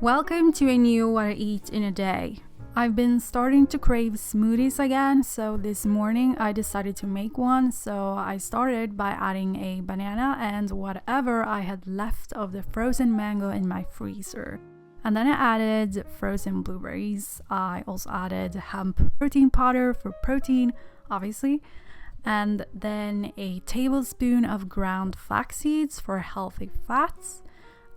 Welcome to a new What I Eat in a Day. I've been starting to crave smoothies again, so this morning I decided to make one. So I started by adding a banana and whatever I had left of the frozen mango in my freezer. And then I added frozen blueberries. I also added hemp protein powder for protein, obviously. And then a tablespoon of ground flax seeds for healthy fats.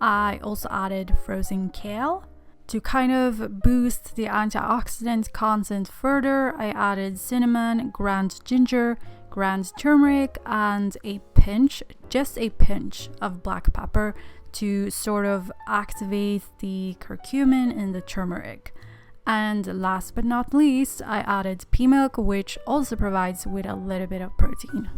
I also added frozen kale. To kind of boost the antioxidant content further, I added cinnamon, ground ginger, ground turmeric, and just a pinch of black pepper to sort of activate the curcumin in the turmeric. And last but not least, I added pea milk, which also provides with a little bit of protein.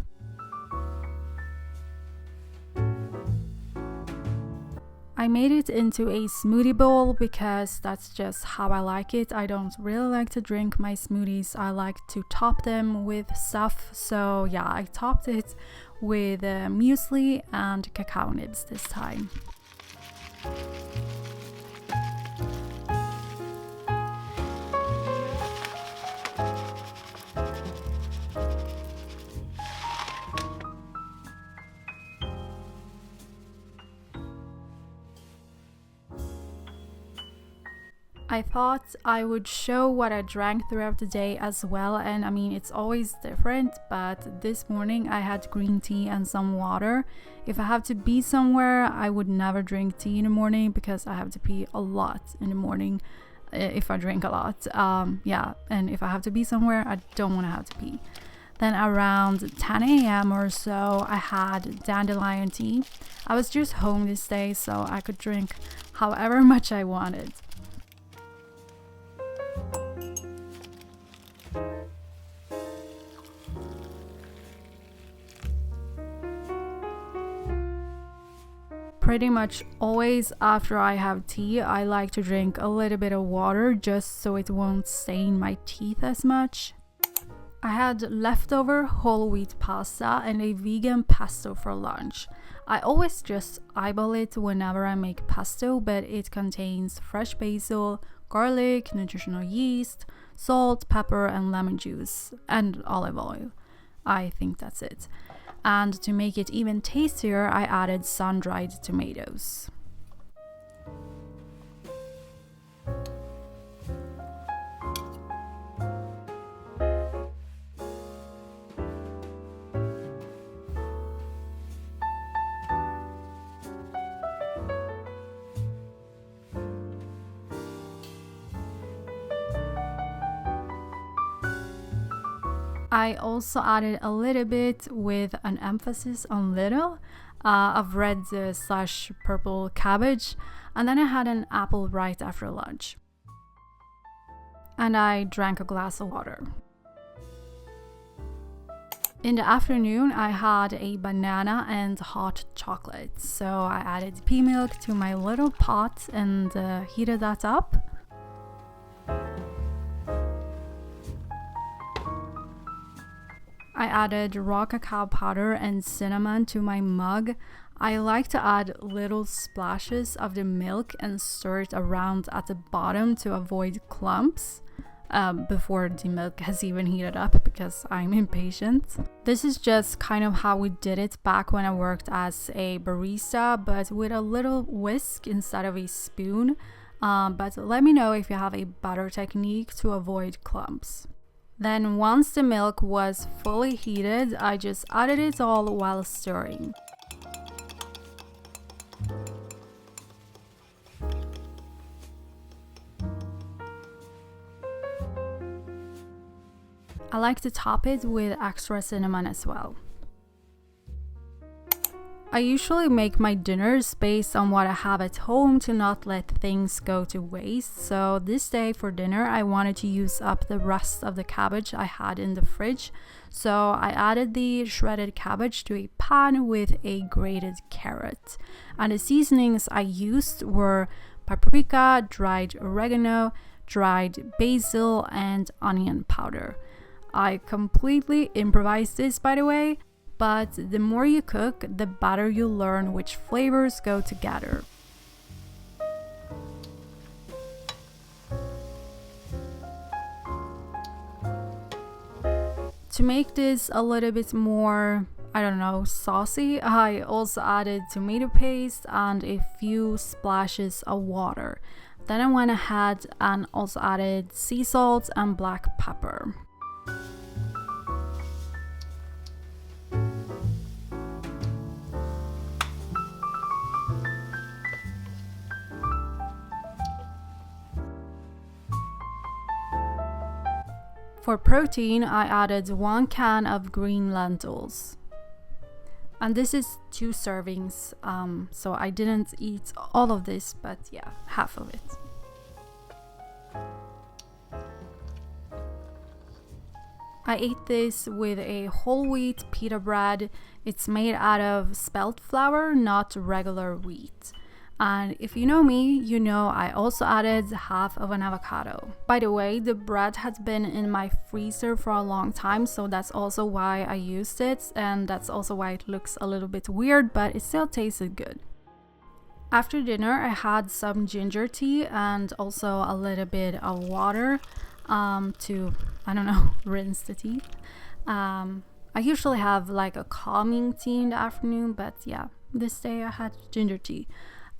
I made it into a smoothie bowl because that's just how I like it. I don't really like to drink my smoothies. I like to top them with stuff. So yeah, I topped it with muesli and cacao nibs this time. I thought I would show what I drank throughout the day as well, and I mean it's always different, but this morning I had green tea and some water. If I have to be somewhere, I would never drink tea in the morning because I have to pee a lot in the morning if I drink a lot. And if I have to be somewhere, I don't want to have to pee. Then around 10 a.m. or so, I had dandelion tea. I was just home this day, so I could drink however much I wanted. Pretty much always after I have tea, I like to drink a little bit of water just so it won't stain my teeth as much. I had leftover whole wheat pasta and a vegan pesto for lunch. I always just eyeball it whenever I make pesto, but it contains fresh basil, garlic, nutritional yeast, salt, pepper, and lemon juice, and olive oil. I think that's it. And to make it even tastier, I added sun-dried tomatoes. I also added a little bit with an emphasis on little of red/purple cabbage, and then I had an apple right after lunch. And I drank a glass of water. In the afternoon, I had a banana and hot chocolate. So I added pea milk to my little pot and heated that up. I added raw cacao powder and cinnamon to my mug. I like to add little splashes of the milk and stir it around at the bottom to avoid clumps before the milk has even heated up because I'm impatient. This is just kind of how we did it back when I worked as a barista, but with a little whisk instead of a spoon. But let me know if you have a better technique to avoid clumps. Then once the milk was fully heated, I just added it all while stirring. I like to top it with extra cinnamon as well. I usually make my dinners based on what I have at home to not let things go to waste. So this day for dinner, I wanted to use up the rest of the cabbage I had in the fridge. So I added the shredded cabbage to a pan with a grated carrot. And the seasonings I used were paprika, dried oregano, dried basil, and onion powder. I completely improvised this, by the way. But the more you cook, the better you learn which flavors go together. to make this a little bit more, I don't know, saucy, I also added tomato paste and a few splashes of water. Then I went ahead and also added sea salt and black pepper. For protein, I added 1 can of green lentils. And this is 2 servings, so I didn't eat all of this, but yeah, half of it. I ate this with a whole wheat pita bread. It's made out of spelt flour, not regular wheat. And if you know me, you know I also added half of an avocado. By the way, the bread has been in my freezer for a long time, so that's also why I used it, and that's also why it looks a little bit weird, but it still tasted good. After dinner, I had some ginger tea and also a little bit of water to, I don't know, rinse the teeth. I usually have like a calming tea in the afternoon, but yeah, this day I had ginger tea.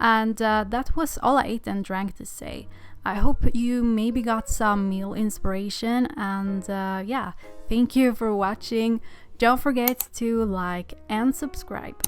And that was all I ate and drank this day. I hope you maybe got some meal inspiration, and yeah, thank you for watching. Don't forget to like and subscribe.